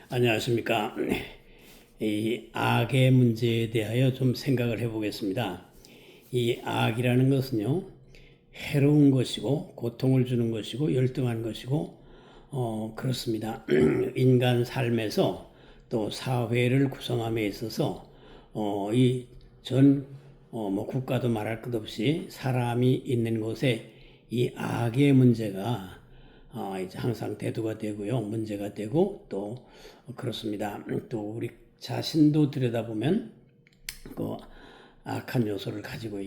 안녕하십니까. 이 악의 문제에 대하여 좀 생각을 해보겠습니다. 이 악이라는 것은요, 해로운 것이고, 고통을 주는 것이고, 열등한 것이고, 그렇습니다. 인간 삶에서 또 사회를 구성함에 있어서, 국가도 말할 것 없이 사람이 있는 곳에 이 악의 문제가 이제 항상 대두가 되고요. 문제가 되고 또 그렇습니다. 또 우리 자신도 들여다보면 그 악한 요소를 가지고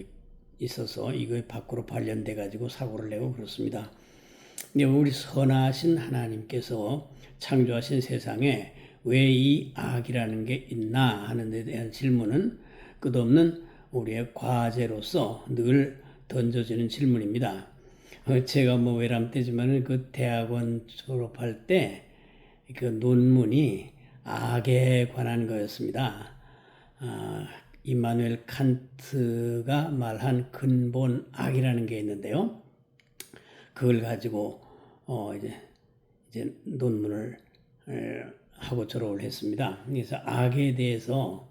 있어서 이거에 밖으로 발현돼 가지고 사고를 내고 그렇습니다. 근데 우리 선하신 하나님께서 창조하신 세상에 왜 이 악이라는 게 있나 하는 데 대한 질문은 끝없는 우리의 과제로서 늘 던져지는 질문입니다. 제가 외람 때지만은 그 대학원 졸업할 때 그 논문이 악에 관한 거였습니다. 임마누엘 칸트가 말한 근본 악이라는 게 있는데요. 그걸 가지고 이제 논문을 하고 졸업을 했습니다. 그래서 악에 대해서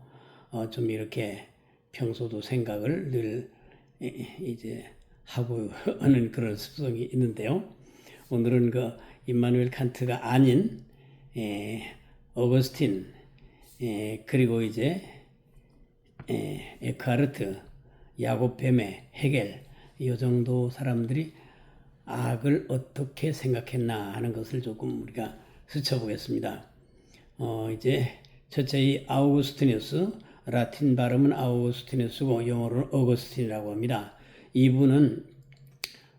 좀 이렇게 평소도 생각을 늘 이제 하고 하는 그런 습성이 있는데요. 오늘은 그 임마누엘 칸트가 아닌 어거스틴 그리고 이제 에크하르트, 야곱 베메, 헤겔 이 정도 사람들이 악을 어떻게 생각했나 하는 것을 조금 우리가 스쳐보겠습니다. 이제 첫째 이 아우구스티누스, 라틴 발음은 아우구스티누스고 영어로는 어거스틴이라고 합니다. 이분은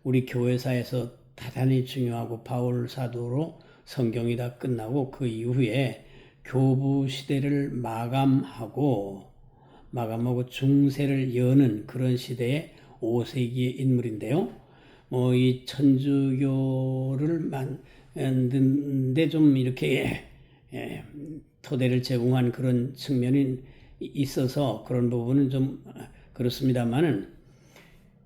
우리 교회사에서 대단히 중요하고 바울 사도로 성경이 다 끝나고 그 이후에 교부 시대를 마감하고 중세를 여는 그런 시대의 5세기의 인물인데요. 이 천주교를 만드는데 좀 이렇게 토대를 제공한 그런 측면이 있어서 그런 부분은 좀 그렇습니다만은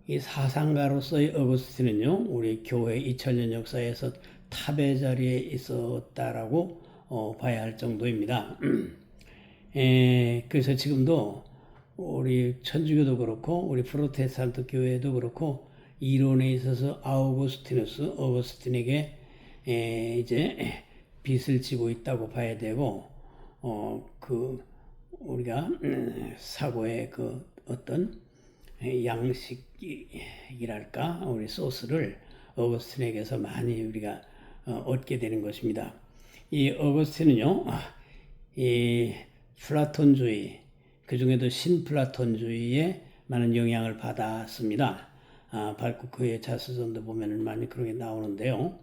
이 사상가로서의 어거스틴은요, 우리 교회 2000년 역사에서 탑의 자리에 있었다라고 봐야 할 정도입니다. 그래서 지금도 우리 천주교도 그렇고 우리 프로테스탄트 교회도 그렇고 이론에 있어서 어거스틴에게 이제 빚을 지고 있다고 봐야 되고 우리가 사고의 그 어떤 양식이랄까 우리 소스를 어거스틴에게서 많이 우리가 얻게 되는 것입니다. 이 어거스틴은요, 이 플라톤주의 그 중에도 신플라톤주의에 많은 영향을 받았습니다. 발쿠크의 자서전도 보면은 많이 그런 게 나오는데요.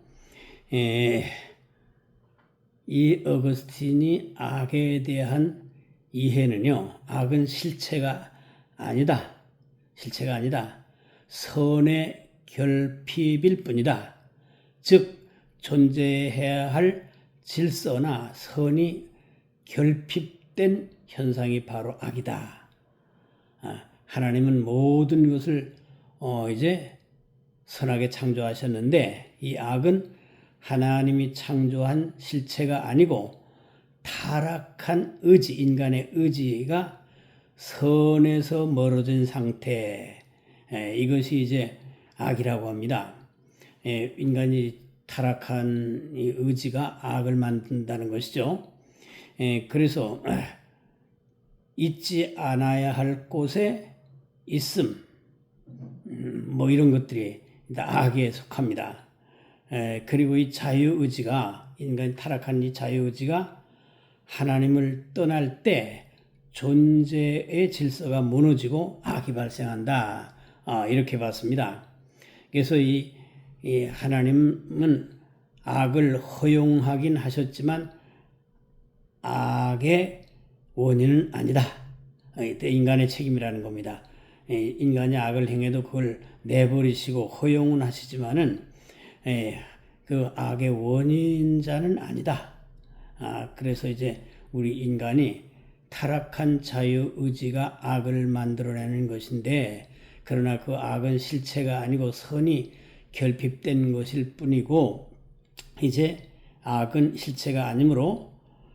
이 어거스틴이 악에 대한 이해는요, 악은 실체가 아니다. 선의 결핍일 뿐이다. 즉 존재해야 할 질서나 선이 결핍된 현상이 바로 악이다. 하나님은 모든 것을 이제 선하게 창조하셨는데 이 악은 하나님이 창조한 실체가 아니고 타락한 의지, 인간의 의지가 선에서 멀어진 상태, 이것이 이제 악이라고 합니다. 인간이 타락한 이 의지가 악을 만든다는 것이죠. 그래서 있지 않아야 할 곳에 있음, 이런 것들이 악에 속합니다. 그리고 이 자유의지가, 인간이 타락한 이 자유의지가 하나님을 떠날 때 존재의 질서가 무너지고 악이 발생한다. 이렇게 봤습니다. 그래서 이 하나님은 악을 허용하긴 하셨지만 악의 원인은 아니다. 인간의 책임이라는 겁니다. 인간이 악을 행해도 그걸 내버리시고 허용은 하시지만은 그 악의 원인자는 아니다. 그래서 이제 우리 인간이 타락한 자유의지가 악을 만들어내는 것인데 그러나 그 악은 실체가 아니고 선이 결핍된 것일 뿐이고 이제 악은 실체가 아니므로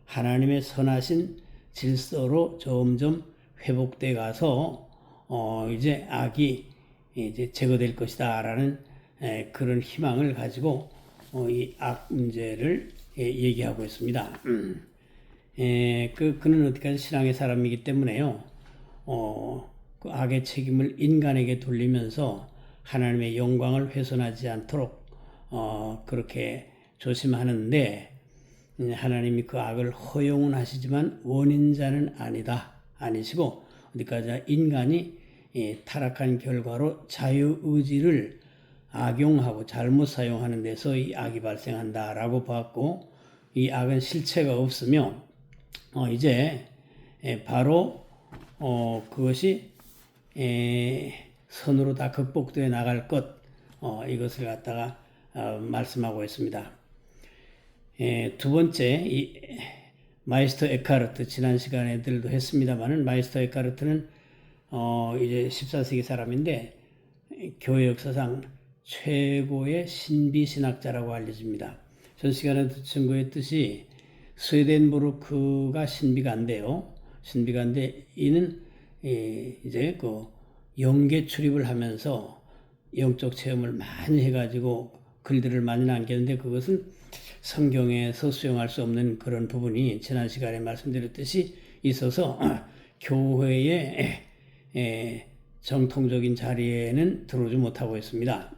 하나님의 선하신 질서로 점점 회복돼 가서 이제 악이 이제 제거될 것이다라는 그런 희망을 가지고 이 악 문제를 얘기하고 있습니다. 그는 어디까지 신앙의 사람이기 때문에요. 그 악의 책임을 인간에게 돌리면서 하나님의 영광을 훼손하지 않도록 그렇게 조심하는데 하나님이 그 악을 허용은 하시지만 원인자는 아니시고 어디까지 인간이 타락한 결과로 자유의지를 악용하고 잘못 사용하는 데서 이 악이 발생한다라고 봤고 이 악은 실체가 없으며 이제 바로 그것이 선으로 다 극복되어 나갈 것 이것을 갖다가 말씀하고 있습니다. 두 번째 이 마이스터 에카르트 지난 시간에들도 했습니다만은 마이스터 에카르트는 이제 14세기 사람인데 교회 역사상 최고의 신비 신학자라고 알려집니다. 전 시간에도 증거했듯이 스웨덴부르크가 신비가 안 돼요. 신비가 안 돼. 이는 이제 그 영계 출입을 하면서 영적 체험을 많이 해가지고 글들을 많이 남겼는데 그것은 성경에서 수용할 수 없는 그런 부분이 지난 시간에 말씀드렸듯이 있어서 교회의 정통적인 자리에는 들어오지 못하고 있습니다.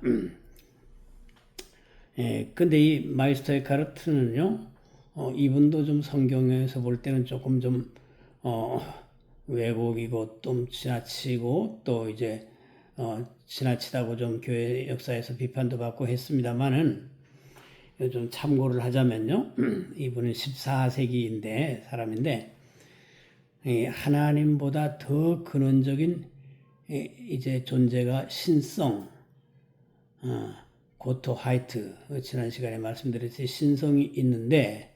근데 이 마이스터 에카르트는요, 이분도 좀 성경에서 볼 때는 조금 좀 왜곡이고 좀 지나치고 또 이제 지나치다고 좀 교회 역사에서 비판도 받고 했습니다만은 좀 참고를 하자면요, 이분은 14세기인데 사람인데 하나님보다 더 근원적인 이제 존재가 신성, 고토 하이트 지난 시간에 말씀드렸듯이 신성이 있는데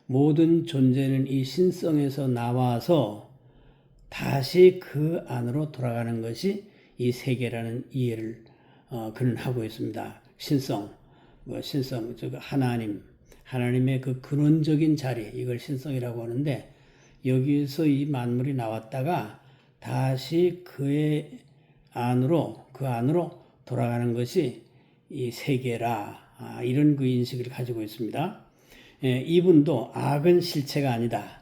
모든 존재는 이 신성에서 나와서 다시 그 안으로 돌아가는 것이 이 세계라는 이해를 그는 하고 있습니다. 신성, 신성, 즉 하나님의 그 근원적인 자리 이걸 신성이라고 하는데 여기서 이 만물이 나왔다가 다시 그 안으로 돌아가는 것이 이 세계라 이런 그 인식을 가지고 있습니다. 이분도 악은 실체가 아니다.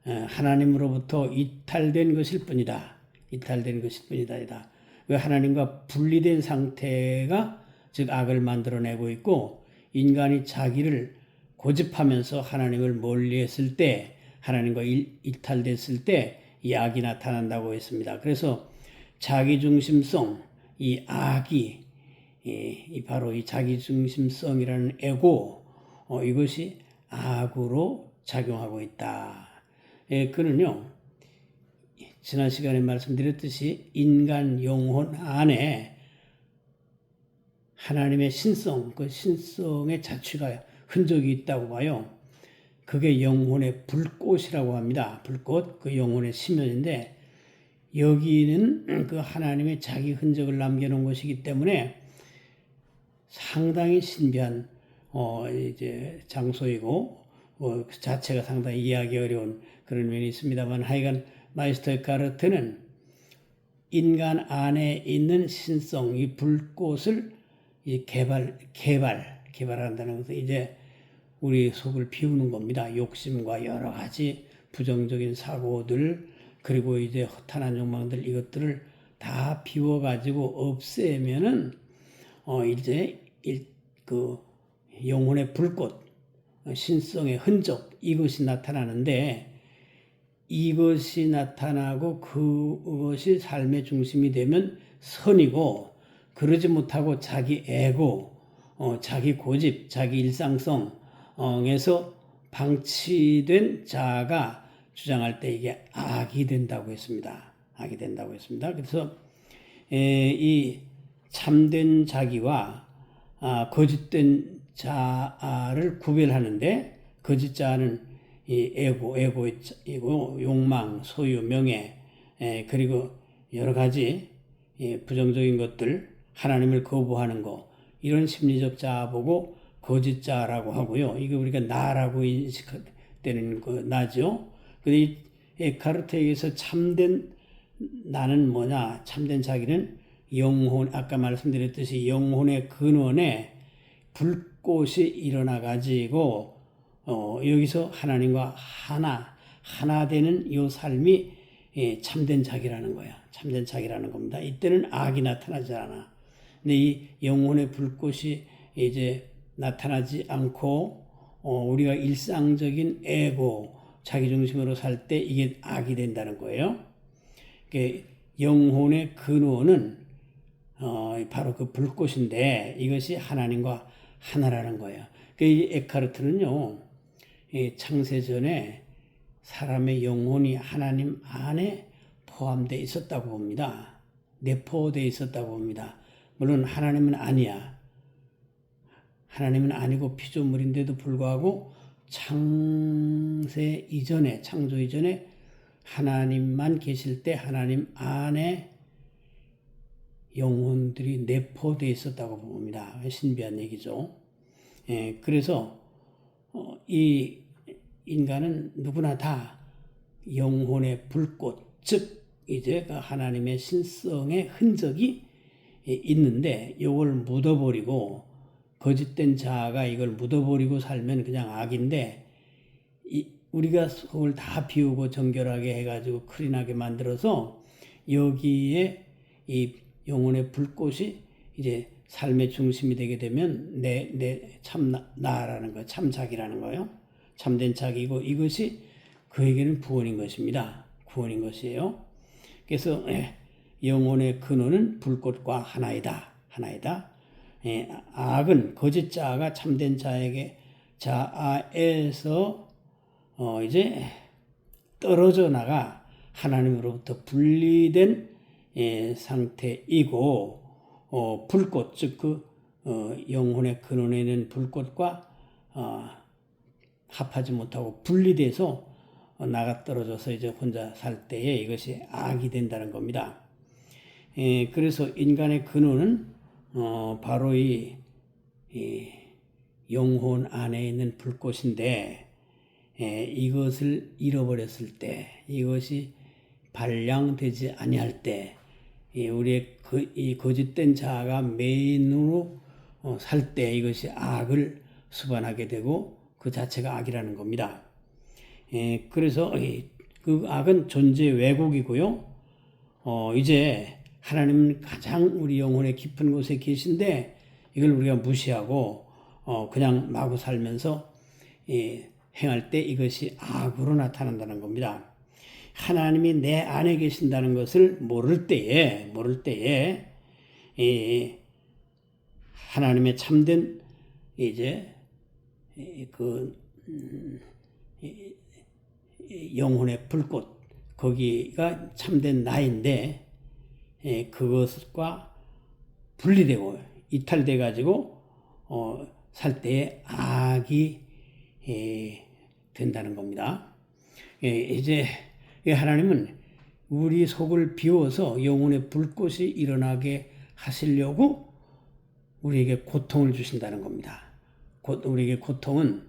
하나님으로부터 이탈된 것일 뿐이다. 이탈된 것일 뿐이다. 하나님과 분리된 상태가 즉 악을 만들어내고 있고 인간이 자기를 고집하면서 하나님을 멀리했을 때 하나님과 이탈됐을 때 이 악이 나타난다고 했습니다. 그래서 자기중심성 이 악이 바로 이 자기중심성이라는 에고 이것이 악으로 작용하고 있다. 그는요 지난 시간에 말씀드렸듯이 인간 영혼 안에 하나님의 신성, 그 신성의 자취가 흔적이 있다고 봐요. 그게 영혼의 불꽃이라고 합니다. 불꽃, 그 영혼의 시면인데 여기는 그 하나님의 자기 흔적을 남겨놓은 것이기 때문에 상당히 신비한 이제 장소이고 그 자체가 상당히 이해하기 어려운 그런 면이 있습니다만 하여간 마이스터 에카르트는 인간 안에 있는 신성, 이 불꽃을 개발한다는 것은 이제 우리 속을 비우는 겁니다. 욕심과 여러 가지 부정적인 사고들 그리고 이제 허탄한 욕망들 이것들을 다 비워가지고 없애면은 이제 그 영혼의 불꽃, 신성의 흔적 이것이 나타나는데 이것이 나타나고 그것이 삶의 중심이 되면 선이고 그러지 못하고 자기 에고, 자기 고집, 자기 일상성에서 방치된 자가 주장할 때 이게 악이 된다고 했습니다. 악이 된다고 했습니다. 그래서 이 참된 자기와 거짓된 자를 구별하는데 거짓 자는 이 에고이고 욕망, 소유, 명예 그리고 여러 가지 부정적인 것들 하나님을 거부하는 거 이런 심리적 자 보고 거짓 자라고 하고요. 이거 우리가 나라고 되는 거 나죠. 근데 이 에카르트에 의해서 참된 나는 뭐냐? 참된 자기는 영혼, 아까 말씀드렸듯이 영혼의 근원에 불꽃이 일어나 가지고 여기서 하나님과 하나 되는 이 삶이 참된 자기라는 거야. 참된 자기라는 겁니다. 이때는 악이 나타나지 않아. 근데 이 영혼의 불꽃이 이제 나타나지 않고 우리가 일상적인 에고, 자기 중심으로 살 때 이게 악이 된다는 거예요. 영혼의 근원은 바로 그 불꽃인데 이것이 하나님과 하나라는 거예요. 이 에카르트는요, 창세전에 사람의 영혼이 하나님 안에 포함되어 있었다고 봅니다. 내포되어 있었다고 봅니다. 물론 하나님은 아니야. 하나님은 아니고 피조물인데도 불구하고 창세 이전에, 창조 이전에 하나님만 계실 때 하나님 안에 영혼들이 내포되어 있었다고 봅니다. 신비한 얘기죠. 그래서 이 인간은 누구나 다 영혼의 불꽃, 즉 이제 하나님의 신성의 흔적이 있는데 이걸 묻어버리고 거짓된 자아가 이걸 묻어버리고 살면 그냥 악인데 우리가 속을 다 비우고 정결하게 해가지고 크린하게 만들어서 여기에 이 영혼의 불꽃이 이제 삶의 중심이 되게 되면 내 참 나라는 거예요. 참 자기라는 거예요. 참된 자기고 이것이 그에게는 구원인 것입니다. 구원인 것이에요. 그래서 영혼의 근원은 불꽃과 하나이다. 악은 거짓 자아가 참된 자아에서 이제 떨어져 나가 하나님으로부터 분리된 상태이고 불꽃 즉 영혼의 근원에 있는 불꽃과 합하지 못하고 분리돼서 나가 떨어져서 이제 혼자 살 때에 이것이 악이 된다는 겁니다. 그래서 인간의 근원은 바로 이 영혼 안에 있는 불꽃인데 이것을 잃어버렸을 때 이것이 발량되지 아니할 때 우리의 이 거짓된 자아가 메인으로 살 때 이것이 악을 수반하게 되고 그 자체가 악이라는 겁니다. 그래서 그 악은 존재 왜곡이고요. 이제 하나님은 가장 우리 영혼의 깊은 곳에 계신데 이걸 우리가 무시하고 그냥 마구 살면서 행할 때 이것이 악으로 나타난다는 겁니다. 하나님이 내 안에 계신다는 것을 모를 때에 하나님의 참된 이제 그 영혼의 불꽃 거기가 참된 나인데 그것과 분리되고 이탈돼 가지고 살 때에 악이 된다는 겁니다. 이제 하나님은 우리 속을 비워서 영혼의 불꽃이 일어나게 하시려고 우리에게 고통을 주신다는 겁니다. 우리에게 고통은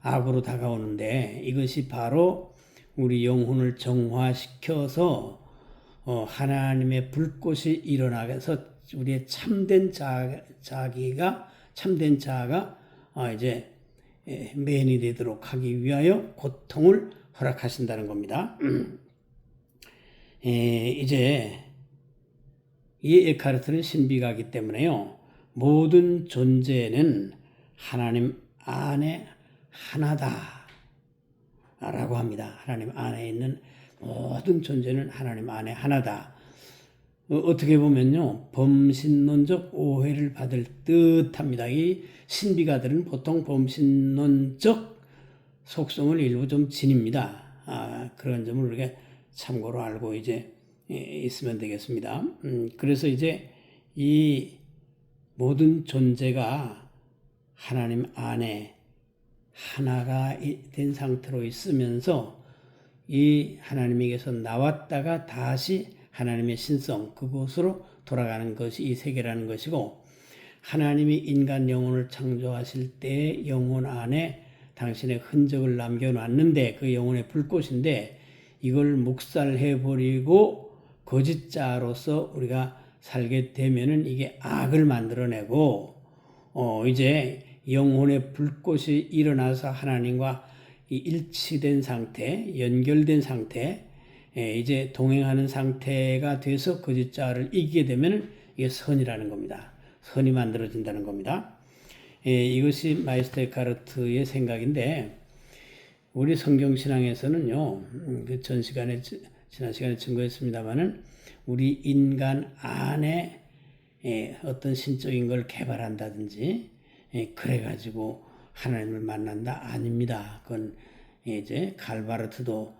악으로 다가오는데 이것이 바로 우리 영혼을 정화시켜서 하나님의 불꽃이 일어나서 우리의 참된 자아가 이제 맨이 되도록 하기 위하여 고통을 허락하신다는 겁니다. 이제 이 에카르트는 신비가이기 때문에요. 모든 존재는 하나님 안에 하나다 라고 합니다. 하나님 안에 있는 모든 존재는 하나님 안에 하나다. 어떻게 보면요, 범신론적 오해를 받을 듯합니다. 이 신비가들은 보통 범신론적 속성을 일부 좀 지닙니다. 그런 점을 우리가 참고로 알고 이제 있으면 되겠습니다. 그래서 이제 이 모든 존재가 하나님 안에 하나가 된 상태로 있으면서 이 하나님에게서 나왔다가 다시 하나님의 신성 그곳으로 돌아가는 것이 이 세계라는 것이고 하나님이 인간 영혼을 창조하실 때 영혼 안에 당신의 흔적을 남겨놨는데 그 영혼의 불꽃인데 이걸 묵살해버리고 거짓자로서 우리가 살게 되면은 이게 악을 만들어내고 이제 영혼의 불꽃이 일어나서 하나님과 일치된 상태, 연결된 상태, 이제 동행하는 상태가 돼서 거짓자를 이기게 되면 이게 선이라는 겁니다. 선이 만들어진다는 겁니다. 이것이 마이스터 에카르트의 생각인데 우리 성경신앙에서는요, 지난 시간에 증거했습니다마는 우리 인간 안에 어떤 신적인 걸 개발한다든지 그래가지고 하나님을 만난다 아닙니다. 그건 이제 갈바르트도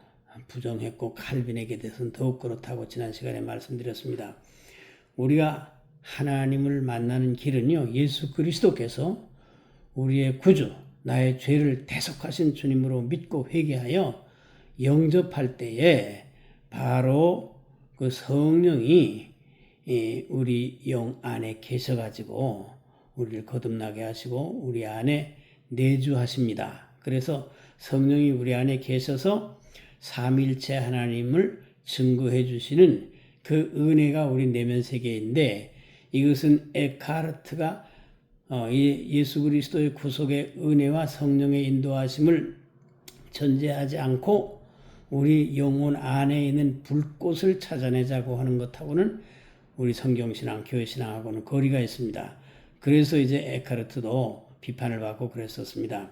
부정했고 칼빈에게 대해서는 더욱 그렇다고 지난 시간에 말씀드렸습니다. 우리가 하나님을 만나는 길은요, 예수 그리스도께서 우리의 구주, 나의 죄를 대속하신 주님으로 믿고 회개하여 영접할 때에 바로 그 성령이 우리 영 안에 계셔가지고 우리를 거듭나게 하시고 우리 안에 내주하십니다. 그래서 성령이 우리 안에 계셔서 삼위일체 하나님을 증거해 주시는 그 은혜가 우리 내면 세계인데 이것은 에카르트가 예수 그리스도의 구속의 은혜와 성령의 인도하심을 전제하지 않고 우리 영혼 안에 있는 불꽃을 찾아내자고 하는 것하고는 우리 성경신앙, 교회신앙하고는 거리가 있습니다. 그래서 이제 에카르트도 비판을 받고 그랬었습니다.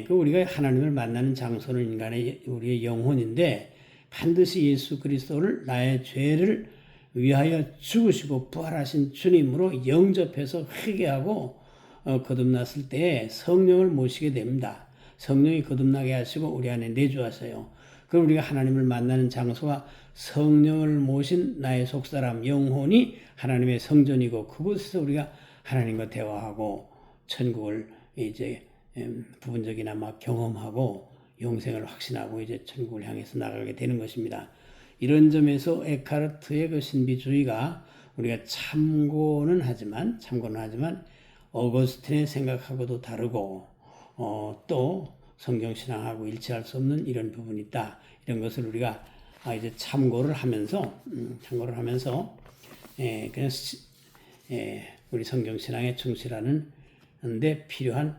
우리가 하나님을 만나는 장소는 우리의 영혼인데 반드시 예수 그리스도를 나의 죄를 위하여 죽으시고 부활하신 주님으로 영접해서 회개하고 거듭났을 때 성령을 모시게 됩니다. 성령이 거듭나게 하시고 우리 안에 내주하세요. 그럼 우리가 하나님을 만나는 장소가 성령을 모신 나의 속사람 영혼이 하나님의 성전이고 그곳에서 우리가 하나님과 대화하고 천국을 이제 부분적이나마 경험하고 영생을 확신하고 이제 천국을 향해서 나가게 되는 것입니다. 이런 점에서 에카르트의 그 신비주의가 우리가 참고는 하지만 어거스틴의 생각하고도 다르고 또 성경신앙하고 일치할 수 없는 이런 부분이 있다. 이런 것을 우리가 이제 참고를 하면서 그냥 우리 성경신앙에 충실하는 데 필요한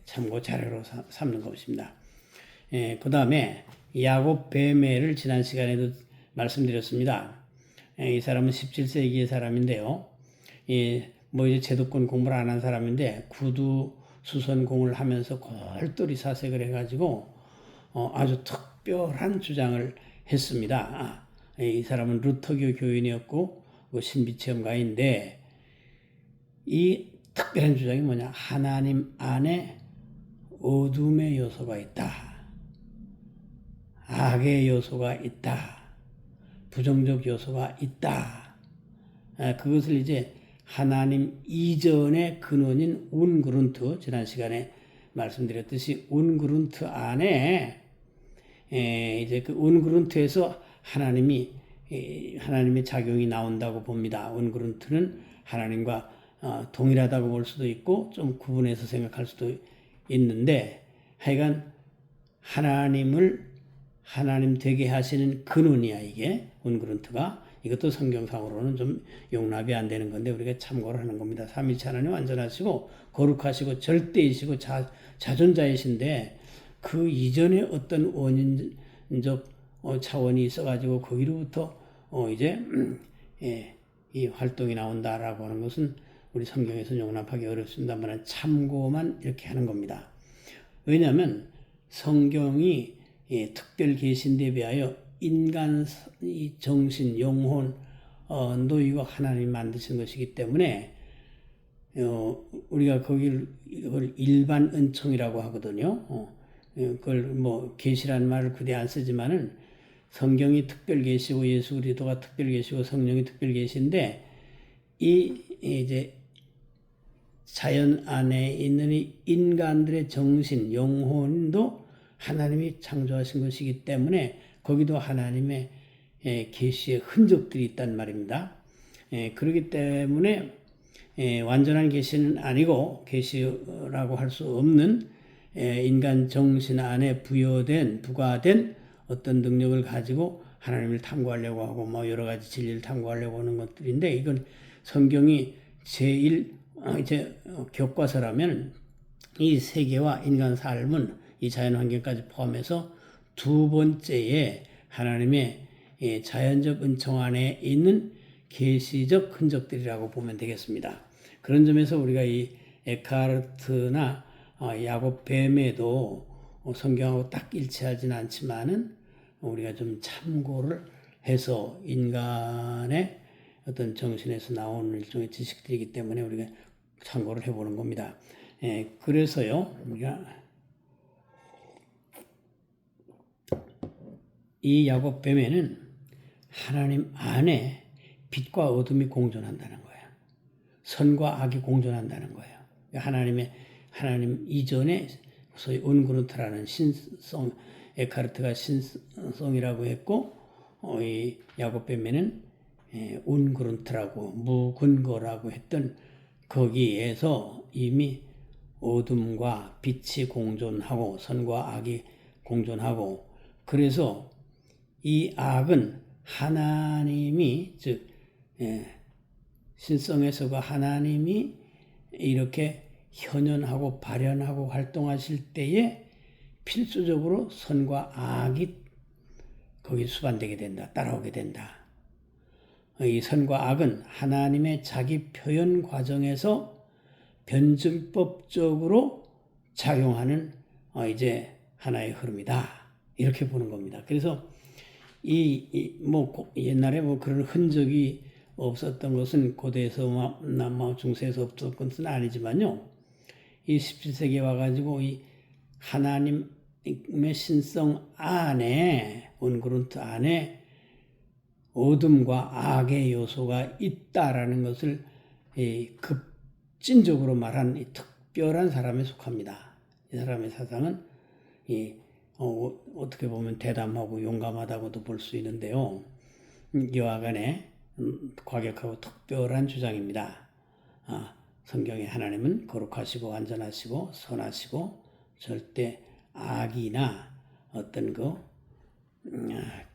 참고 자료로 삼는 것입니다. 그 다음에 야곱 베메를 지난 시간에도 말씀드렸습니다. 이 사람은 17세기의 사람인데요. 이제 제도권 공부를 안 한 사람인데 구두 수선공을 하면서 골똘히 사색을 해가지고 아주 특별한 주장을 했습니다. 이 사람은 루터교 교인이었고 신비체험가인데 이 특별한 주장이 뭐냐? 하나님 안에 어둠의 요소가 있다. 악의 요소가 있다. 부정적 요소가 있다. 그것을 이제 하나님 이전의 근원인 운그룬트, 지난 시간에 말씀드렸듯이 운그룬트 안에 이제 그 운그룬트에서 하나님의 작용이 나온다고 봅니다. 운그룬트는 하나님과 동일하다고 볼 수도 있고 좀 구분해서 생각할 수도 있는데 하여간 하나님 되게 하시는 근원이야 이게 운그룬트가. 이것도 성경상으로는 좀 용납이 안 되는 건데 우리가 참고를 하는 겁니다. 삼위일체 하나님 완전하시고 거룩하시고 절대이시고 자존자이신데 그 이전에 어떤 원인적 차원이 있어가지고 거기로부터 이제 이 활동이 나온다라고 하는 것은 우리 성경에서 용납하기 어렵습니다만 참고만 이렇게 하는 겁니다. 왜냐하면 성경이 특별 계신데 비하여 인간 정신, 영혼도 이거 하나님이 만드신 것이기 때문에 우리가 그걸 일반 은총이라고 하거든요. 그걸 계시라는 말을 그대 안 쓰지만은 성경이 특별 계시고 예수 그리스도가 특별 계시고 성령이 특별 계신데 이제 자연 안에 있는 이 인간들의 정신, 영혼도 하나님이 창조하신 것이기 때문에 거기도 하나님의 계시의 흔적들이 있단 말입니다. 그렇기 때문에 완전한 계시는 아니고 계시라고 할 수 없는 인간 정신 안에 부과된 어떤 능력을 가지고 하나님을 탐구하려고 하고 뭐 여러 가지 진리를 탐구하려고 하는 것들인데, 이건 성경이 제일 이제 교과서라면 이 세계와 인간 삶은 이 자연 환경까지 포함해서 두 번째에 하나님의 자연적 은총 안에 있는 계시적 흔적들이라고 보면 되겠습니다. 그런 점에서 우리가 이 에카르트나 야곱 뱀에도 성경하고 딱 일치하지는 않지만은 우리가 좀 참고를 해서, 인간의 어떤 정신에서 나오는 일종의 지식들이기 때문에 우리가 참고를 해보는 겁니다. 그래서요, 우리가 이 야곱 뱀에는 하나님 안에 빛과 어둠이 공존한다는 거예요. 선과 악이 공존한다는 거예요. 하나님 이전에 소위 운그룬트라는 신성, 에카르트가 신성이라고 했고, 이 야곱뱀에는 운그룬트라고, 무근거라고 했던, 거기에서 이미 어둠과 빛이 공존하고 선과 악이 공존하고, 그래서 이 악은 하나님이, 즉 신성에서가 하나님이 이렇게 현현하고 발현하고 활동하실 때에 필수적으로 선과 악이 거기 수반되게 된다, 따라오게 된다. 이 선과 악은 하나님의 자기 표현 과정에서 변증법적으로 작용하는 이제 하나의 흐름이다, 이렇게 보는 겁니다. 그래서 옛날에 그런 흔적이 없었던 것은 고대에서 중세에서 없었던 것은 아니지만요, 이 17세기에 와가지고 이 하나님의 신성 안에, 온그룬트 안에 어둠과 악의 요소가 있다라는 것을 급진적으로 말한 이 특별한 사람에 속합니다. 이 사람의 사상은 어떻게 보면 대담하고 용감하다고도 볼 수 있는데요, 이와 간에 과격하고 특별한 주장입니다. 성경에 하나님은 거룩하시고 완전하시고 선하시고 절대 악이나 어떤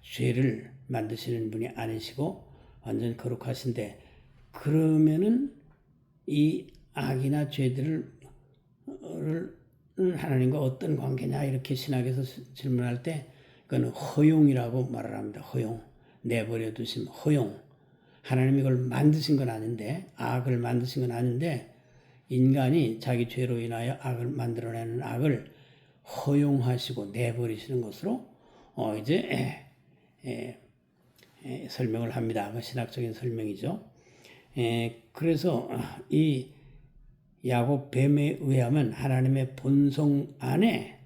죄를 만드시는 분이 아니시고 완전 거룩하신데, 그러면은 이 악이나 죄들을 하나님과 어떤 관계냐, 이렇게 신학에서 질문할 때 그건 허용이라고 말을 합니다. 허용, 내버려 두심, 허용. 하나님이 이걸 만드신 건 아닌데, 악을 만드신 건 아닌데, 인간이 자기 죄로 인하여 악을 만들어내는 악을 허용하시고 내버리시는 것으로 이제 설명을 합니다. 신학적인 설명이죠. 그래서 이 야곱 뱀에 의하면 하나님의 본성 안에,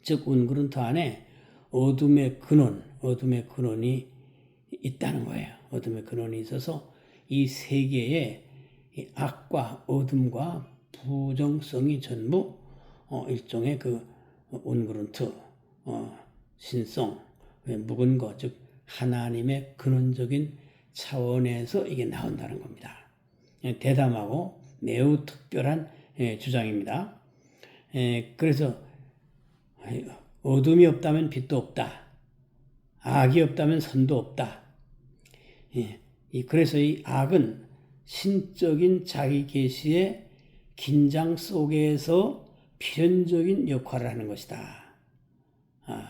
즉 운그룬트 안에 어둠의 근원이 있다는 거예요. 어둠의 근원이 있어서 이 세계에 악과 어둠과 부정성이 전부 일종의 그 운그룬트, 신성, 묵은 것, 즉 하나님의 근원적인 차원에서 이게 나온다는 겁니다. 대담하고 매우 특별한 주장입니다. 그래서 어둠이 없다면 빛도 없다, 악이 없다면 선도 없다. 그래서 이 악은 신적인 자기 계시의 긴장 속에서 필연적인 역할을 하는 것이다.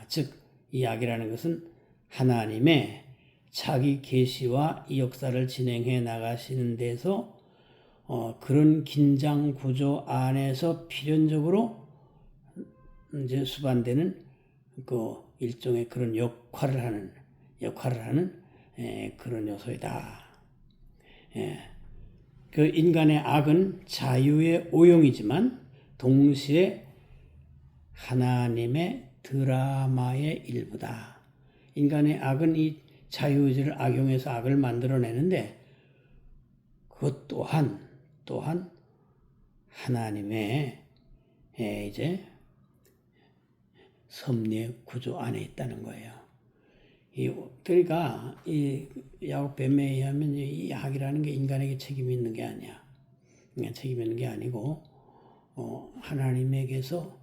즉 이 악이라는 것은 하나님의 자기 계시와 이 역사를 진행해 나가시는 데서 그런 긴장 구조 안에서 필연적으로 이제 수반되는 그 일종의 그런 역할을 하는 그런 요소이다. 그 인간의 악은 자유의 오용이지만 동시에 하나님의 드라마의 일부다. 인간의 악은 이 자유의지를 악용해서 악을 만들어내는데, 그것 또한 하나님의 이제 섭리의 구조 안에 있다는 거예요. 그러니까 이 야곱 뱀에 의하면 이 악이라는 게 인간에게 책임이 있는 게 아니야. 책임이 있는 게 아니고 하나님에게서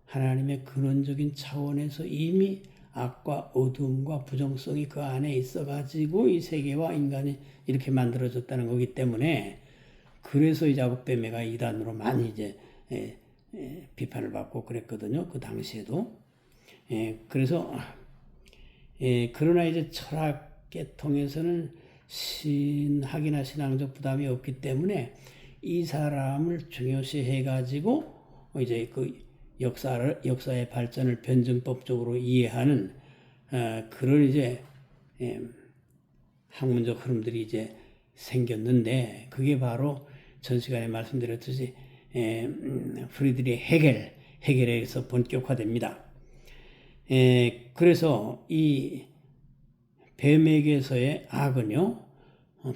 하나님의 근원적인 차원에서 이미 악과 어둠과 부정성이 그 안에 있어가지고 이 세계와 인간이 이렇게 만들어졌다는 거기 때문에 그래서 이 야곱뱀매가 이단으로 많이 이제 비판을 받고 그랬거든요. 그 당시에도. 그래서 그러나 이제 철학 계통에서는 신학이나 신앙적 부담이 없기 때문에 이 사람을 중요시해 가지고 이제 그 역사의 발전을 변증법적으로 이해하는 그런 이제 학문적 흐름들이 이제 생겼는데 그게 바로 전 시간에 말씀드렸듯이 프리드리히 헤겔에서 본격화됩니다. 그래서 이 뱀에게서의 악은요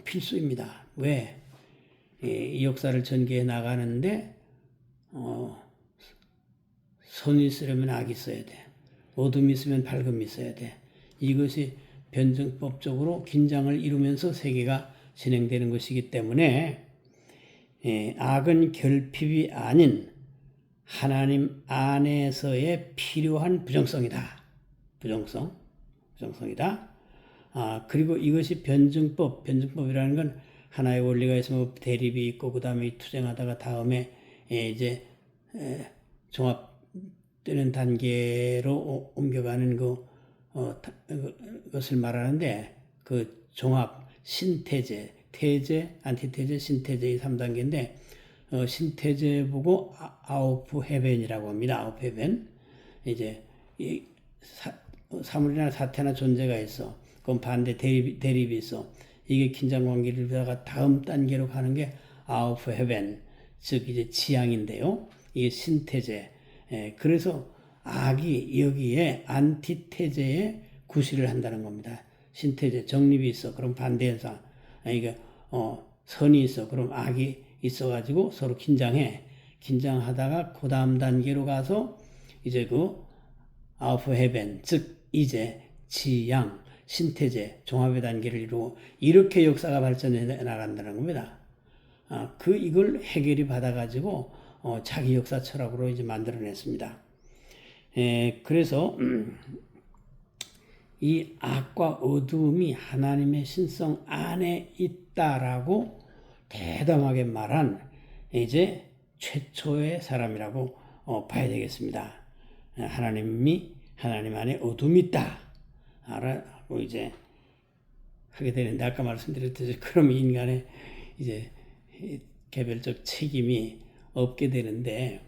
필수입니다. 왜? 이 역사를 전개해 나가는데 선이 있으려면 악이 있어야 돼. 어둠이 있으면 밝음이 있어야 돼. 이것이 변증법적으로 긴장을 이루면서 세계가 진행되는 것이기 때문에 악은 결핍이 아닌 하나님 안에서의 필요한 부정성이다. 부정성이다. 그리고 이것이 변증법이라는 건 하나의 원리가 있으면 대립이 있고 그 다음에 투쟁하다가 다음에 이제 종합되는 단계로 옮겨가는 것을 말하는데 그 종합 신태제, 태제, 안티태제, 신태제 이 3단계인데 신태제 보고 아우프 헤벤이라고 합니다. 아우프 헤벤. 이제 이 사물이나 사태나 존재가 있어. 그럼 반대 대립이 있어. 이게 긴장 관계를 다가 다음 단계로 가는 게 아우프 헤벤, 즉 이제 지향인데요. 이게 신태제. 그래서 악이 여기에 안티태제에 구실을 한다는 겁니다. 신태제 정립이 있어. 그럼 반대현상. 이게 선이 있어. 그럼 악이 있어가지고 서로 긴장해. 긴장하다가 그 다음 단계로 가서 이제 그 아우프 헤벤, 즉 이제 지양, 신태제, 종합의 단계를 이루고 이렇게 역사가 발전해 나간다는 겁니다. 이걸 해결이 받아가지고 자기 역사 철학으로 이제 만들어냈습니다. 그래서 이 악과 어둠이 하나님의 신성 안에 있다라고 대담하게 말한 이제 최초의 사람이라고 봐야 되겠습니다. 하나님 안에 어둠이 있다. 라고 이제 하게 되는데 아까 말씀드렸듯이 그럼 인간의 이제 개별적 책임이 없게 되는데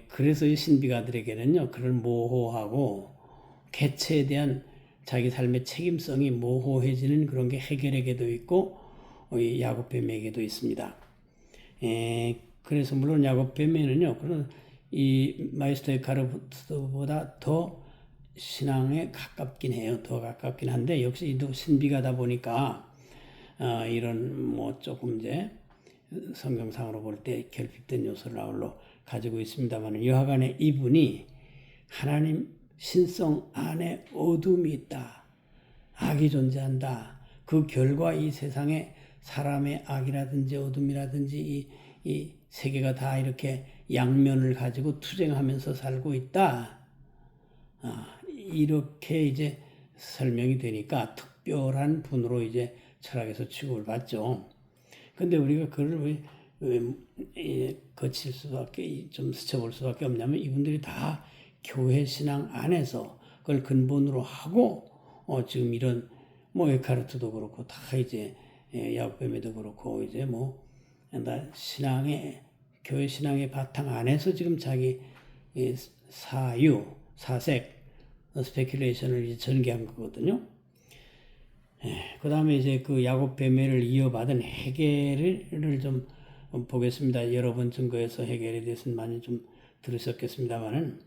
그래서 이 신비가들에게는요 그걸 모호하고 개체에 대한 자기 삶의 책임성이 모호해지는 그런 게 해결에게도 있고 야곱뱀에게도 있습니다. 그래서 물론 야곱뱀에는요 그런 이 마이스터 에카르트보다 더 신앙에 가깝긴 해요. 더 가깝긴 한데 역시 또 신비가다 보니까 이런 뭐 조금 이제 성경상으로 볼 때 결핍된 요소를 아울러 가지고 있습니다만 여하간에 이분이 하나님 신성 안에 어둠이 있다. 악이 존재한다. 그 결과 이 세상에 사람의 악이라든지 어둠이라든지 이 세계가 다 이렇게 양면을 가지고 투쟁하면서 살고 있다. 이렇게 이제 설명이 되니까 특별한 분으로 이제 철학에서 취급을 받죠. 근데 우리가 그걸 왜 거칠 수밖에 좀 스쳐볼 수밖에 없냐면 이분들이 다 교회 신앙 안에서 그걸 근본으로 하고 지금 이런 뭐 에카르트도 그렇고 다 이제 야곱뱀에도 그렇고 이제 뭐 교회 신앙의 바탕 안에서 지금 자기 사색 스페큘레이션을 이제 전개한 거거든요. 그 다음에 이제 그 야곱 뱀매를 이어받은 해겔을 좀 보겠습니다. 여러 번 증거해서 해겔에 대해서는 많이 좀 들으셨겠습니다만은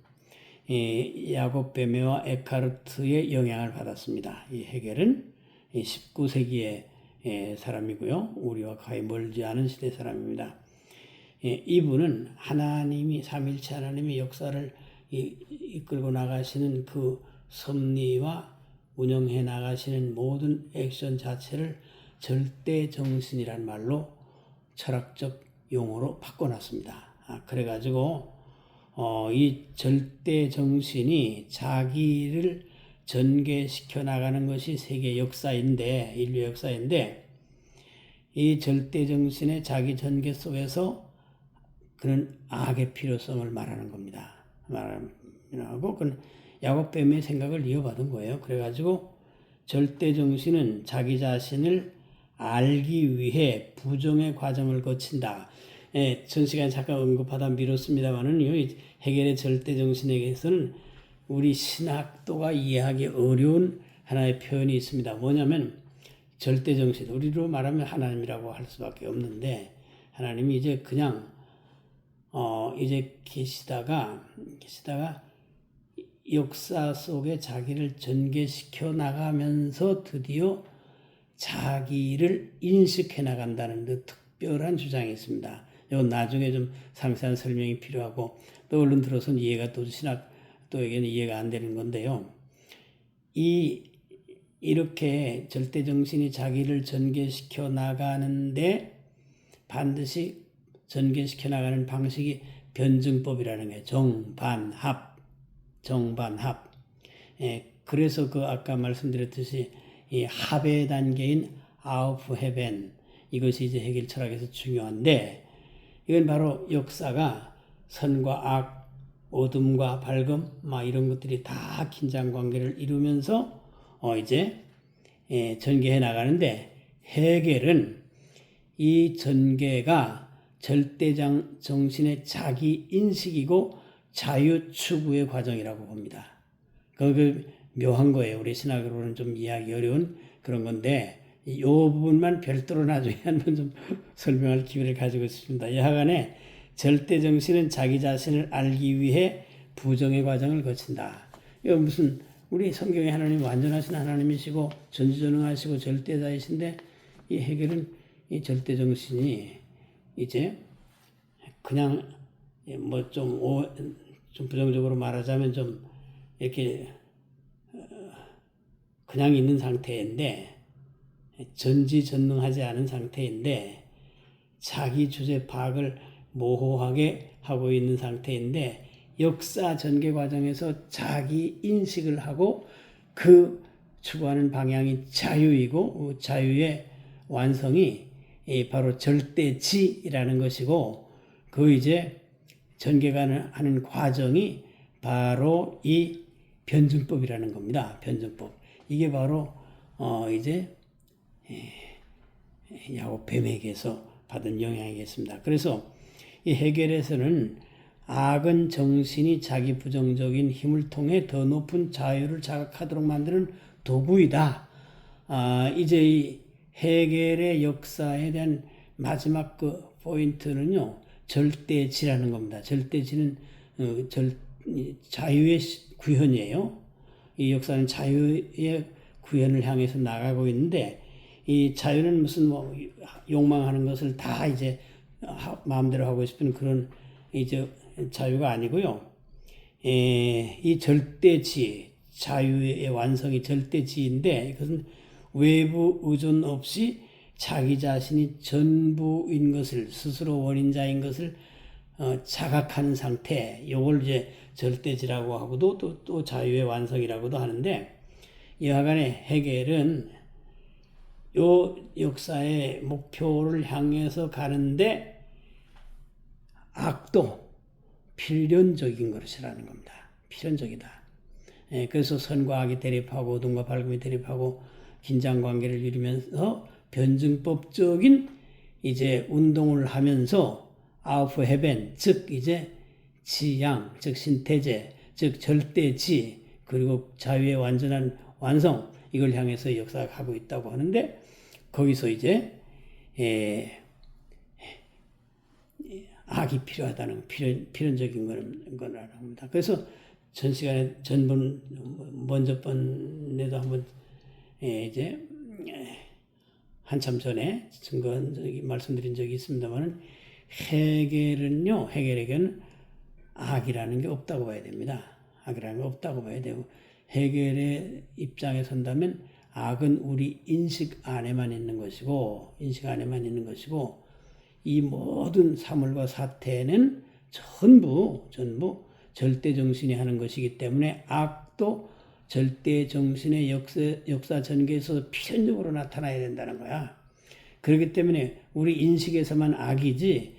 야곱 뱀매와 에카르트의 영향을 받았습니다. 이 해겔은 19세기의 사람이고요. 우리와 거의 멀지 않은 시대 사람입니다. 이분은 하나님이 삼일체 하나님의 역사를 이끌고 나가시는 그 섭리와 운영해 나가시는 모든 액션 자체를 절대정신이란 말로 철학적 용어로 바꿔놨습니다. 그래가지고 이 절대 정신이 자기를 전개시켜 나가는 것이 세계 역사인데, 인류 역사인데, 이 절대 정신의 자기 전개 속에서 그는 악의 필요성을 말하는 겁니다. 말하고 그는 야곱뱀의 생각을 이어받은 거예요. 그래가지고 절대 정신은 자기 자신을 알기 위해 부정의 과정을 거친다. 전 시간에 잠깐 언급하다 미뤘습니다만은 해겔의 절대 정신에게서는 우리 신학도가 이해하기 어려운 하나의 표현이 있습니다. 뭐냐면 절대 정신, 우리로 말하면 하나님이라고 할 수밖에 없는데, 하나님이 이제 그냥 이제 계시다가 역사 속에 자기를 전개시켜 나가면서 드디어 자기를 인식해 나간다는 그 특별한 주장이 있습니다. 이건 나중에 좀 상세한 설명이 필요하고, 또 얼른 들어서는 이해가 또 신학도에게는 이해가 안 되는 건데요. 이렇게 절대 정신이 자기를 전개시켜 나가는데 반드시 전개시켜 나가는 방식이 변증법이라는 게 정반합. 그래서 그 아까 말씀드렸듯이 이 합의 단계인 아우프헤벤, 이것이 이제 해겔 철학에서 중요한데, 이건 바로 역사가 선과 악, 어둠과 밝음, 이런 것들이 다 긴장 관계를 이루면서 이제 전개해 나가는데, 해겔은 이 전개가 절대장 정신의 자기 인식이고 자유 추구의 과정이라고 봅니다. 그 묘한 거예요. 우리 신학으로는 좀 이해하기 어려운 그런 건데, 이 부분만 별도로 나중에 한번 좀 설명할 기회를 가지고 있습니다. 여하간에 절대 정신은 자기 자신을 알기 위해 부정의 과정을 거친다. 이거 무슨 우리 성경의 하나님 완전하신 하나님이시고 전지전능하시고 절대자이신데, 이 해겔은 이 절대 정신이 이제 그냥 뭐 좀 부정적으로 말하자면 좀 이렇게 그냥 있는 상태인데, 전지전능하지 않은 상태인데, 자기 주제 파악을 모호하게 하고 있는 상태인데, 역사 전개 과정에서 자기 인식을 하고 그 추구하는 방향이 자유이고, 자유의 완성이 바로 절대지라는 것이고, 그 이제 전개가 하는 과정이 바로 이 변증법이라는 겁니다. 변증법. 이게 바로 이제 야곱뱀에게서 받은 영향이겠습니다. 그래서 이 해겔에서는 악은 정신이 자기 부정적인 힘을 통해 더 높은 자유를 자각하도록 만드는 도구이다. 이제 이 해겔의 역사에 대한 마지막 그 포인트는요, 절대지라는 겁니다. 절대지는 자유의 구현이에요. 이 역사는 자유의 구현을 향해서 나가고 있는데, 이 자유는 무슨 욕망하는 것을 다 이제 마음대로 하고 싶은 그런 이제 자유가 아니고요. 이 절대지, 자유의 완성이 절대지인데, 이것은 외부 의존 없이 자기 자신이 전부인 것을, 스스로 원인자인 것을 자각하는 상태, 이걸 이제 절대지라고 하고도 또 자유의 완성이라고도 하는데, 여하간에 해겔은 요 역사의 목표를 향해서 가는데 악도 필연적인 것이라는 겁니다. 필연적이다. 그래서 선과 악이 대립하고 어둠과 밝음이 대립하고 긴장 관계를 이루면서 변증법적인 이제 운동을 하면서 아우프헤벤, 즉 이제 지양, 즉 신태제, 즉 절대지, 그리고 자유의 완전한 완성, 이걸 향해서 역사가 가고 있다고 하는데, 거기서 이제 악이 필요하다는 필연적인 거라고 합니다. 그래서 전 시간에 먼저 번에도 한번 이제 한참 전에 말씀드린 적이 있습니다만은, 해겔에게는 악이라는 게 없다고 봐야 됩니다. 악이라는 게 없다고 봐야 되고, 해겔의 입장에 선다면 악은 우리 인식 안에만 있는 것이고, 이 모든 사물과 사태는 전부 절대 정신이 하는 것이기 때문에 악도 절대 정신의 역사 전개에서 필연적으로 나타나야 된다는 거야. 그렇기 때문에 우리 인식에서만 악이지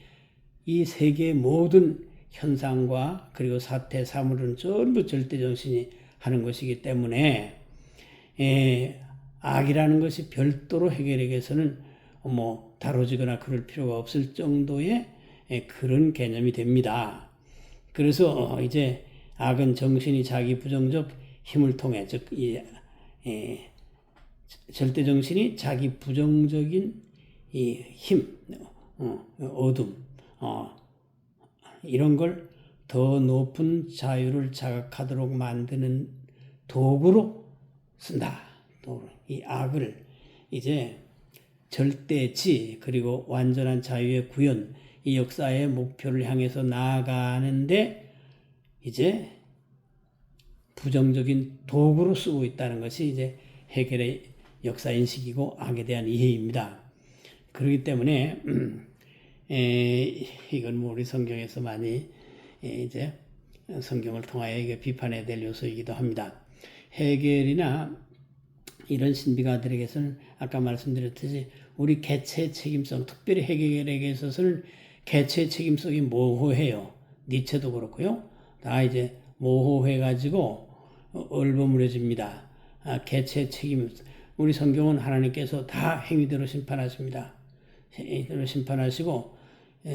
이 세계의 모든 현상과 그리고 사태, 사물은 전부 절대 정신이 하는 것이기 때문에 악이라는 것이 별도로 해결에게서는 다뤄지거나 그럴 필요가 없을 정도의 그런 개념이 됩니다. 그래서 이제 악은 정신이 자기 부정적 힘을 통해 즉 절대 정신이 자기 부정적인 이 힘, 어둠, 이런 걸 더 높은 자유를 자각하도록 만드는 도구로 쓴다. 이 악을 이제 절대치 그리고 완전한 자유의 구현 이 역사의 목표를 향해서 나아가는데 이제 부정적인 도구로 쓰고 있다는 것이 이제 해결의 역사 인식이고 악에 대한 이해입니다. 그렇기 때문에 이건 우리 성경에서 많이 이제 성경을 통하여 이게 비판해야 될 요소이기도 합니다. 해겔이나 이런 신비가들에게서는 아까 말씀드렸듯이 우리 개체의 책임성, 특별히 해겔에게 있어서는 개체의 책임성이 모호해요. 니체도 그렇고요. 다 이제 모호해가지고 얼버무려집니다. 개체의 책임. 우리 성경은 하나님께서 다 행위대로 심판하십니다. 행위대로 심판하시고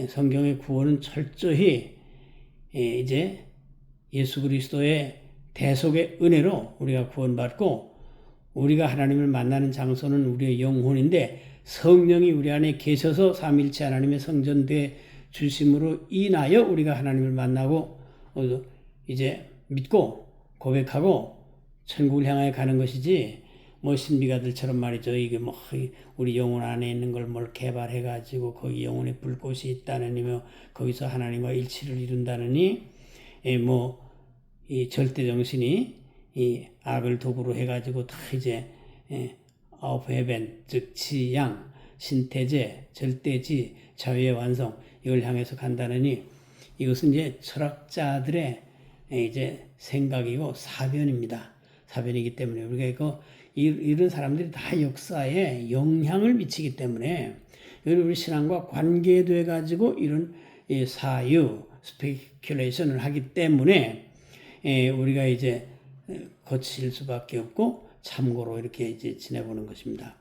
성경의 구원은 철저히 이제 예수 그리스도의 대속의 은혜로 우리가 구원받고 우리가 하나님을 만나는 장소는 우리의 영혼인데 성령이 우리 안에 계셔서 삼위일체 하나님의 성전돼 주심으로 인하여 우리가 하나님을 만나고 이제 믿고 고백하고 천국을 향하여 가는 것이지 신비가들처럼 말이죠. 이게 우리 영혼 안에 있는 걸 뭘 개발해 가지고 거기 영혼에 불꽃이 있다느니며 거기서 하나님과 일치를 이룬다느니 이 절대 정신이 이 악을 도구로 해 가지고 다 이제 아웃 헤벤 즉 지양 신태제 절대지 자유의 완성 이걸 향해서 간다느니 이것은 이제 철학자들의 이제 생각이고 사변입니다. 사변이기 때문에 우리가 이런 사람들이 다 역사에 영향을 미치기 때문에 우리 신앙과 관계돼 가지고 이런 사유, 스페큘레이션을 하기 때문에 우리가 이제 거칠 수밖에 없고 참고로 이렇게 이제 지내보는 것입니다.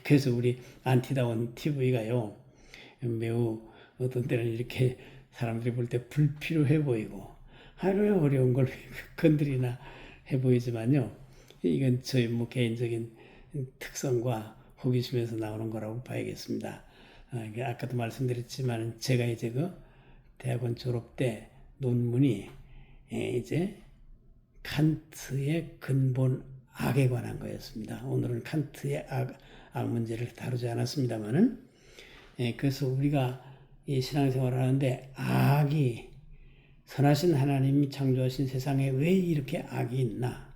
그래서 우리 안티다운 TV가요 매우 어떤 때는 이렇게 사람들이 볼 때 불필요해 보이고 하루에 어려운 걸 건드리나 해 보이지만요. 이건 저희 개인적인 특성과 호기심에서 나오는 거라고 봐야겠습니다. 아까도 말씀드렸지만 제가 이제 대학원 졸업 때 논문이 이제 칸트의 근본 악에 관한 거였습니다. 오늘은 칸트의 악 문제를 다루지 않았습니다만은 그래서 우리가 이 신앙생활을 하는데 악이 선하신 하나님이 창조하신 세상에 왜 이렇게 악이 있나?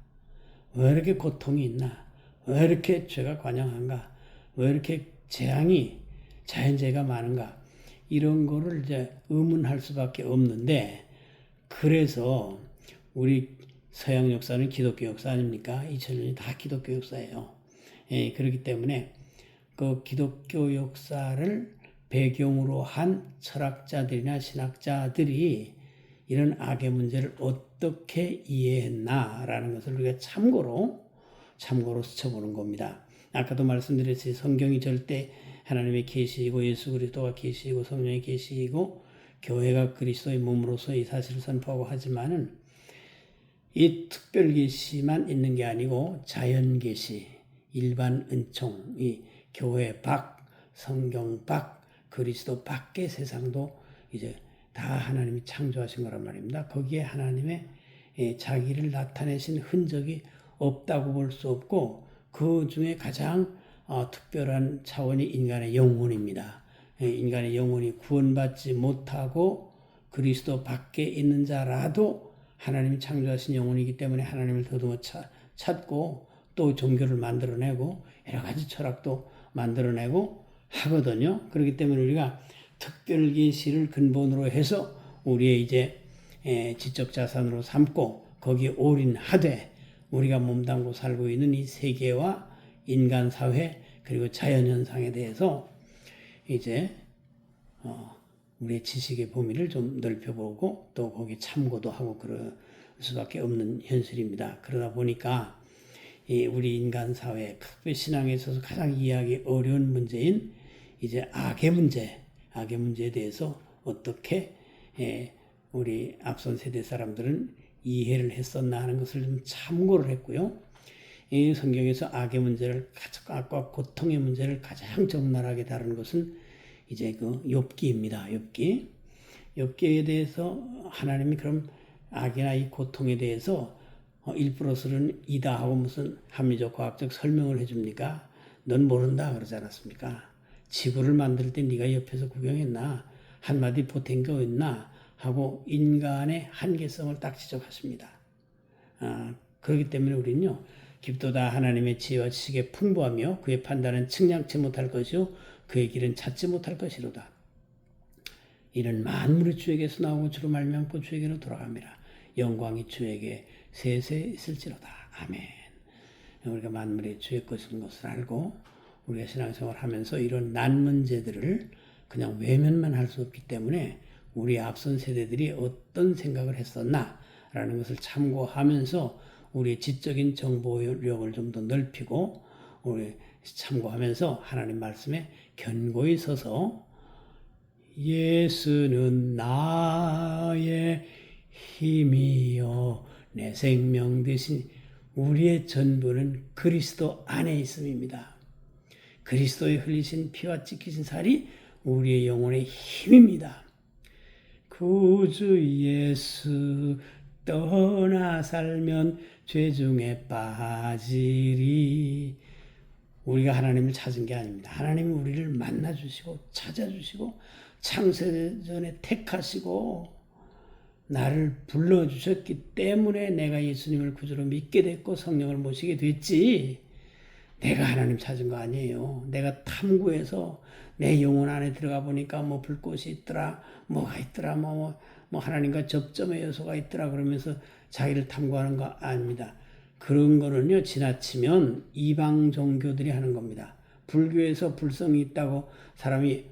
왜 이렇게 고통이 있나? 왜 이렇게 죄가 관영한가? 왜 이렇게 재앙이 자연재해가 많은가? 이런 거를 이제 의문할 수밖에 없는데 그래서 우리 서양 역사는 기독교 역사 아닙니까? 2000년이 다 기독교 역사예요. 그렇기 때문에 그 기독교 역사를 배경으로 한 철학자들이나 신학자들이 이런 악의 문제를 어떻게 이해했나라는 것을 우리가 참고로 스쳐보는 겁니다. 아까도 말씀드렸듯이 성경이 절대 하나님의 계시이고 예수 그리스도가 계시이고 성령의 계시이고 교회가 그리스도의 몸으로서 이 사실을 선포하고 하지만은 이 특별 계시만 있는 게 아니고 자연 계시, 일반 은총, 이 교회 밖, 성경 밖, 그리스도 밖의 세상도 이제 다 하나님이 창조하신 거란 말입니다. 거기에 하나님의 자기를 나타내신 흔적이 없다고 볼 수 없고 그 중에 가장 특별한 차원이 인간의 영혼입니다. 인간의 영혼이 구원받지 못하고 그리스도 밖에 있는 자라도 하나님이 창조하신 영혼이기 때문에 하나님을 더듬어 찾고 또 종교를 만들어내고 여러 가지 철학도 만들어내고 하거든요. 그렇기 때문에 우리가 특별 계시를 근본으로 해서 우리의 이제 지적 자산으로 삼고 거기에 올인하되 우리가 몸담고 살고 있는 이 세계와 인간 사회 그리고 자연 현상에 대해서 이제 우리의 지식의 범위를 좀 넓혀보고 또 거기 참고도 하고 그럴 수밖에 없는 현실입니다. 그러다 보니까 우리 인간 사회, 특히 신앙에 있어서 가장 이해하기 어려운 문제인 이제 악의 문제에 대해서 어떻게 우리 앞선 세대 사람들은 이해를 했었나 하는 것을 좀 참고를 했고요. 이 성경에서 악의 문제를, 악과 고통의 문제를 가장 적나라하게 다루는 것은 이제 그 욥기입니다. 욥기에 대해서 하나님이 그럼 악이나 이 고통에 대해서 1+1은 2다 하고 무슨 합리적 과학적 설명을 해줍니까? 넌 모른다 그러지 않았습니까? 지구를 만들 때 네가 옆에서 구경했나? 한마디 보탠 거 있나? 하고 인간의 한계성을 딱 지적하십니다. 그렇기 때문에 우리는요. 깊도다 하나님의 지혜와 지식에 풍부하며 그의 판단은 측량치 못할 것이요 그의 길은 찾지 못할 것이로다. 이는 만물이 주에게서 나오고 주로 말미암고 주에게로 돌아갑니다. 영광이 주에게 세세 있을지로다. 아멘. 우리가 만물이 주의 것인 것을 알고 우리가 신앙생활을 하면서 이런 난 문제들을 그냥 외면만 할 수 없기 때문에 우리 앞선 세대들이 어떤 생각을 했었나라는 것을 참고하면서 우리의 지적인 정보력을 좀 더 넓히고 우리 참고하면서 하나님 말씀에 견고히 서서 예수는 나의 힘이요 내 생명 대신 우리의 전부는 그리스도 안에 있음입니다. 그리스도의 흘리신 피와 찢기신 살이 우리의 영혼의 힘입니다. 구주 예수 떠나 살면 죄 중에 빠지리. 우리가 하나님을 찾은 게 아닙니다. 하나님이 우리를 만나주시고 찾아주시고 창세전에 택하시고 나를 불러주셨기 때문에 내가 예수님을 구주로 믿게 됐고 성령을 모시게 됐지. 내가 하나님 찾은 거 아니에요. 내가 탐구해서 내 영혼 안에 들어가 보니까 뭐 불꽃이 있더라, 뭐가 있더라, 뭐 하나님과 접점의 요소가 있더라 그러면서 자기를 탐구하는 거 아닙니다. 그런 거는요 지나치면 이방 종교들이 하는 겁니다. 불교에서 불성이 있다고 사람이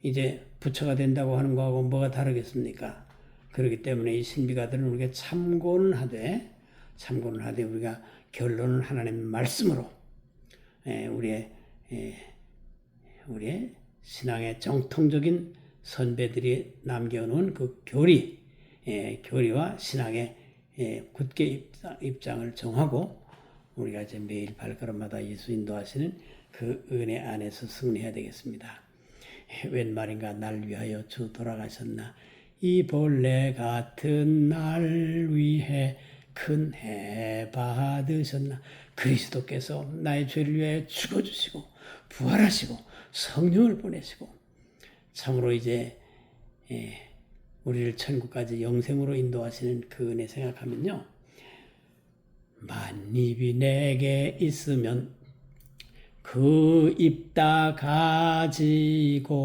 이제 부처가 된다고 하는 거하고 뭐가 다르겠습니까? 그렇기 때문에 이 신비가들은 우리가 참고는 하되 우리가 결론은 하나님의 말씀으로 우리의 신앙의 정통적인 선배들이 남겨놓은 그 교리와 신앙의 굳게 입장을 정하고 우리가 이제 매일 발걸음마다 예수 인도하시는 그 은혜 안에서 승리해야 되겠습니다. 웬 말인가 날 위하여 주 돌아가셨나 이 벌레 같은 날 위해 큰 해 받으셨나 그리스도께서 나의 죄를 위하여 죽어주시고 부활하시고 성령을 보내시고 참으로 이제 우리를 천국까지 영생으로 인도하시는 그 은혜 생각하면요. 만입이 내게 있으면 그 입 다 가지고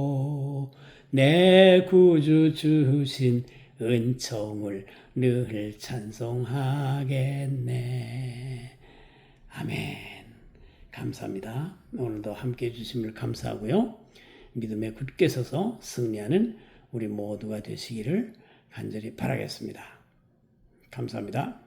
내 구주 주신 은총을 늘 찬송하겠네. 아멘. 감사합니다. 오늘도 함께해 주심을 감사하고요. 믿음에 굳게 서서 승리하는 우리 모두가 되시기를 간절히 바라겠습니다. 감사합니다.